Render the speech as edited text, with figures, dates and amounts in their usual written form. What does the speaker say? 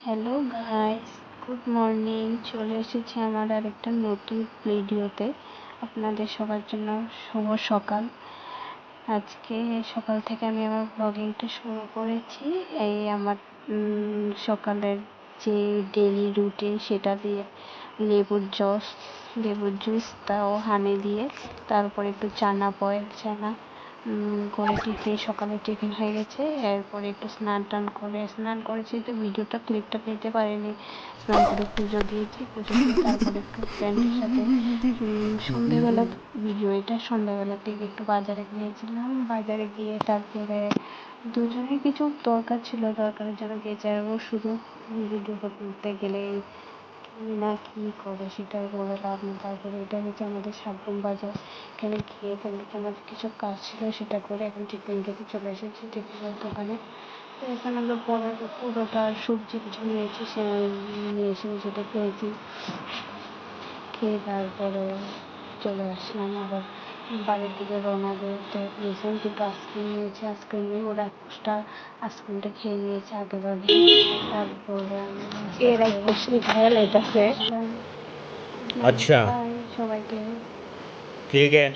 Hello guys, good morning. চলে এসেছি আমার আর একটা নতুন ভিডিওতে। আপনাদের সবার জন্য শুভ সকাল। আজকে সকাল থেকে আমি আমার ব্লগিংটা শুরু করেছি। এই আমার সকালের যে ডেলি রুটিন সেটা দিয়ে লেবুর জুস তাও হানি দিয়ে, তারপরে একটু চানা করে সকালে টিফিন হয়ে গেছে। এরপরে একটু স্নান করেছি, তো ক্লিপটা নিতে পারিনি। স্নান করে পুজো দিয়েছি, পুজো দিয়ে তারপরে একটু ফ্রেন্ডের সাথে সন্ধ্যেবেলা সন্ধ্যাবেলার দিকে একটু বাজারে গিয়েছিলাম। বাজারে গিয়ে তারপরে দুজনের কিছু দরকার ছিল, দরকারের জন্য গিয়েছে। এবং শুধু ভিডিও করতে গেলে না কি করে সেটাই বলে লাভ নেই। তারপরে এটা হচ্ছে আমাদের সাবরুম বাজার। এখানে আমাদের কিছু কাজ ছিল, সেটা করে এখন টিফিন খেতে চলে এসেছি টিফিনের দোকানে। তো এখানে আমরা পুরোটা সবজি কিছু নিয়েছি, নিয়ে এসে সেটা খেয়েছি। খেয়ে তারপরে চলে আসলাম আবার বাড়ির দিকে রওনা দিতে গিয়েছিলাম, কিন্তু আইসক্রিম নিয়েছি। আইসক্রিম নিয়ে ওরা 21টা আইসক্রিমটা খেয়ে নিয়েছে আগেভাগে। তারপরে এর 21 খাওয়া লেটাছে। अच्छा সবাইকে ठीक है।